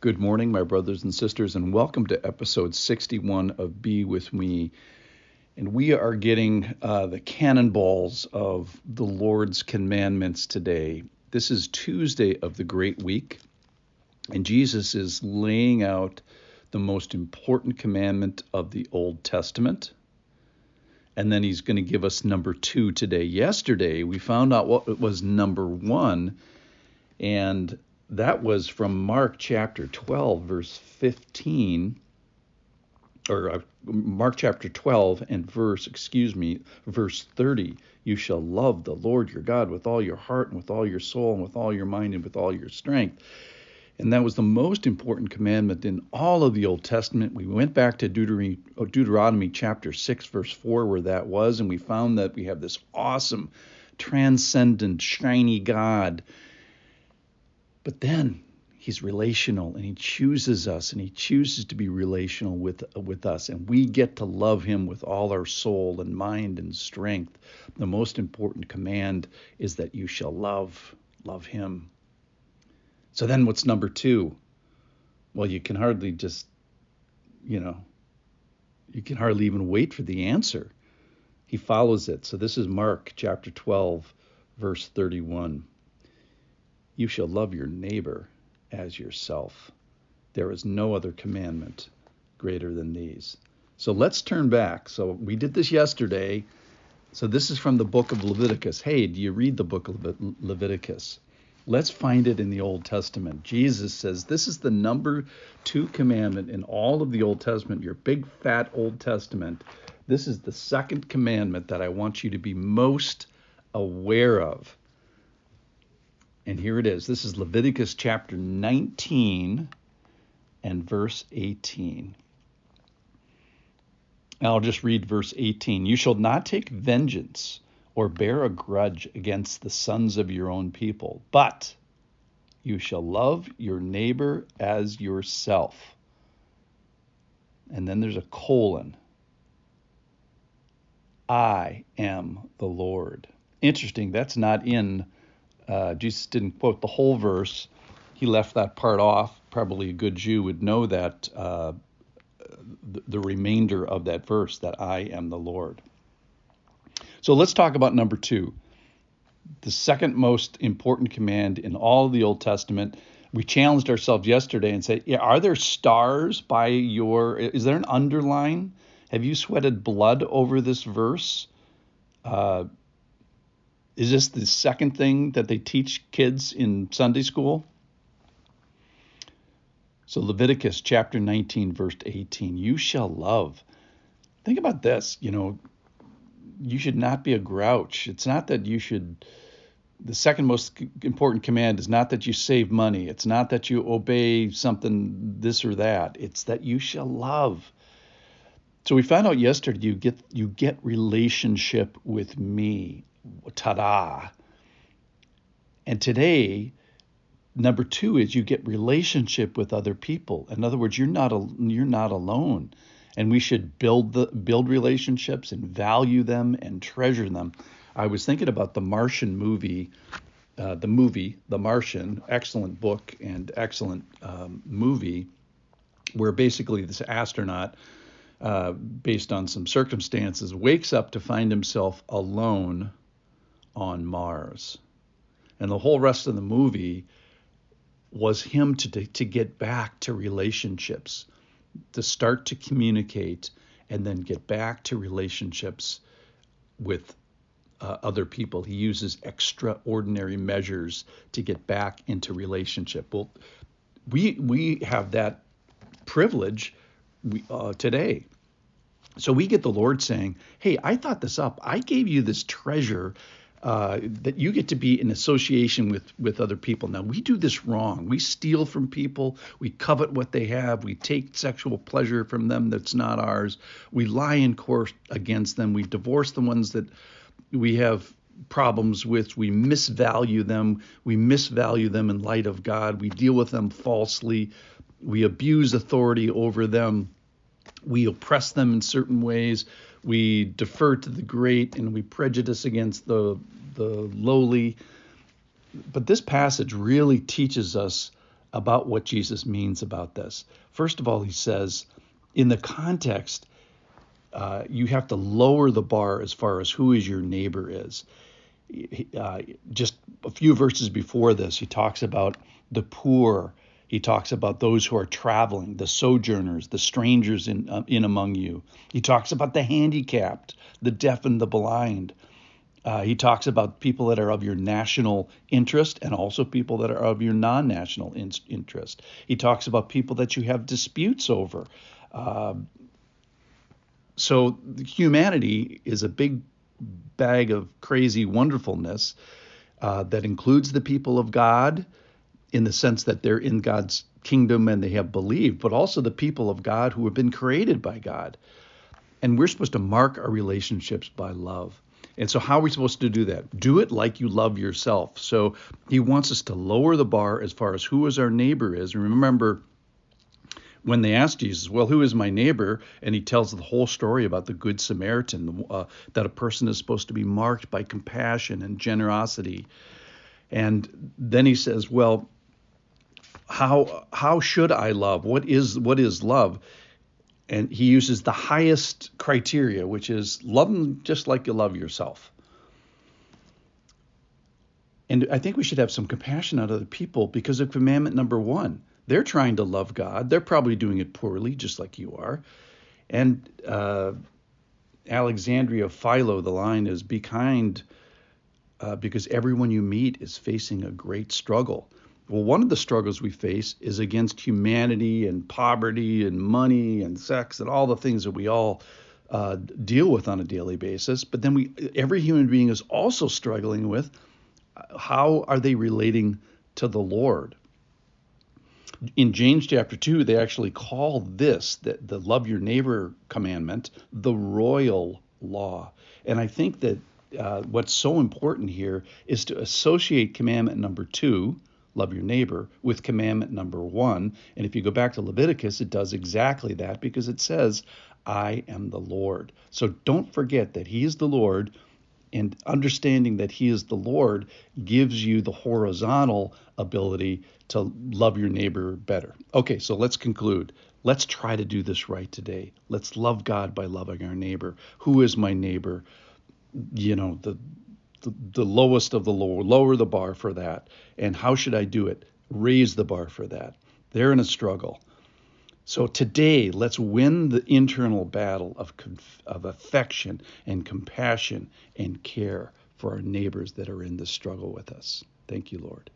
Good morning, my brothers and sisters, and welcome to episode 61 of Be With Me. And we are getting the cannonballs of the Lord's commandments today. This is Tuesday of the Great Week, and Jesus is laying out the most important commandment of the Old Testament. And then he's going to give us number 2 today. Yesterday, we found out what was number 1, and that was from Mark chapter 12, verse 15, or Mark chapter 12 and verse 30. You shall love the Lord your God with all your heart and with all your soul and with all your mind and with all your strength. And that was the most important commandment in all of the Old Testament. We went back to Deuteronomy chapter 6, verse 4, where that was, and we found that we have this awesome, transcendent, shiny God. But then he's relational, and he chooses us, and he chooses to be relational with us, and we get to love him with all our soul and mind and strength. The most important command is that you shall love him. So then what's number 2? Well, you can hardly even wait for the answer. He follows it. So this is Mark chapter 12, verse 31. You shall love your neighbor as yourself. There is no other commandment greater than these. So let's turn back. So we did this yesterday. So this is from the book of Leviticus. Hey, do you read the book of Leviticus? Let's find it in the Old Testament. Jesus says this is the number 2 commandment in all of the Old Testament, your big fat Old Testament. This is the second commandment that I want you to be most aware of. And here it is. This is Leviticus chapter 19 and verse 18. I'll just read verse 18. You shall not take vengeance or bear a grudge against the sons of your own people, but you shall love your neighbor as yourself. And then there's a colon. I am the Lord. Interesting, that's not in Jesus didn't quote the whole verse. He left that part off. Probably a good Jew would know that the remainder of that verse, that I am the Lord. So let's talk about number 2, the second most important command in all of the Old Testament. We challenged ourselves yesterday and said, are there stars is there an underline? Have you sweated blood over this verse? Is this the second thing that they teach kids in Sunday school? So Leviticus chapter 19, verse 18, you shall love. Think about this, you should not be a grouch. It's not that the second most important command is not that you save money. It's not that you obey something, this or that. It's that you shall love. So we found out yesterday you get relationship with me. TaDa. And today, number 2 is you get relationship with other people. In other words, you're not alone, and we should build relationships and value them and treasure them. I was thinking about the Martian movie, The Martian, excellent book and excellent movie, where basically this astronaut, based on some circumstances, wakes up to find himself alone on Mars. And the whole rest of the movie was him to get back to relationships, to start to communicate, and then get back to relationships with other people. He uses extraordinary measures to get back into relationship. Well, we have that privilege today. So we get the Lord saying, hey, I thought this up. I gave you this treasure that you get to be in association with other people. Now, we do this wrong. We steal from people. We covet what they have. We take sexual pleasure from them that's not ours. We lie in court against them. We divorce the ones that we have problems with. We misvalue them. We misvalue them in light of God. We deal with them falsely. We abuse authority over them. We oppress them in certain ways. We defer to the great, and we prejudice against the lowly. But this passage really teaches us about what Jesus means about this. First of all, he says, in the context, you have to lower the bar as far as who is your neighbor is. Just a few verses before this, he talks about the poor. He talks about those who are traveling, the sojourners, the strangers in among you. He talks about the handicapped, the deaf and the blind. He talks about people that are of your national interest and also people that are of your non-national interest. He talks about people that you have disputes over. So humanity is a big bag of crazy wonderfulness that includes the people of God in the sense that they're in God's kingdom and they have believed, but also the people of God who have been created by God. And we're supposed to mark our relationships by love. And so how are we supposed to do that? Do it like you love yourself. So he wants us to lower the bar as far as who is our neighbor is. Remember, when they asked Jesus, well, who is my neighbor? And he tells the whole story about the Good Samaritan, that a person is supposed to be marked by compassion and generosity. And then he says, well, how should I love? What is love? And he uses the highest criteria, which is love them just like you love yourself. And I think we should have some compassion on other people because of commandment number 1. They're trying to love God. They're probably doing it poorly, just like you are. And Alexandria Philo, the line is, be kind because everyone you meet is facing a great struggle. Well, one of the struggles we face is against humanity and poverty and money and sex and all the things that we all deal with on a daily basis. But then every human being is also struggling with how are they relating to the Lord. In James chapter 2, they actually call this, the love your neighbor commandment, the royal law. And I think that what's so important here is to associate commandment number 2, love your neighbor, with commandment number 1. And if you go back to Leviticus, it does exactly that because it says, I am the Lord. So don't forget that he is the Lord, and understanding that he is the Lord gives you the horizontal ability to love your neighbor better. Okay, so let's conclude. Let's try to do this right today. Let's love God by loving our neighbor. Who is my neighbor? You know, the lowest of the low, lower the bar for that. And how should I do it? Raise the bar for that. They're in a struggle. So today, let's win the internal battle of affection and compassion and care for our neighbors that are in this struggle with us. Thank you, Lord.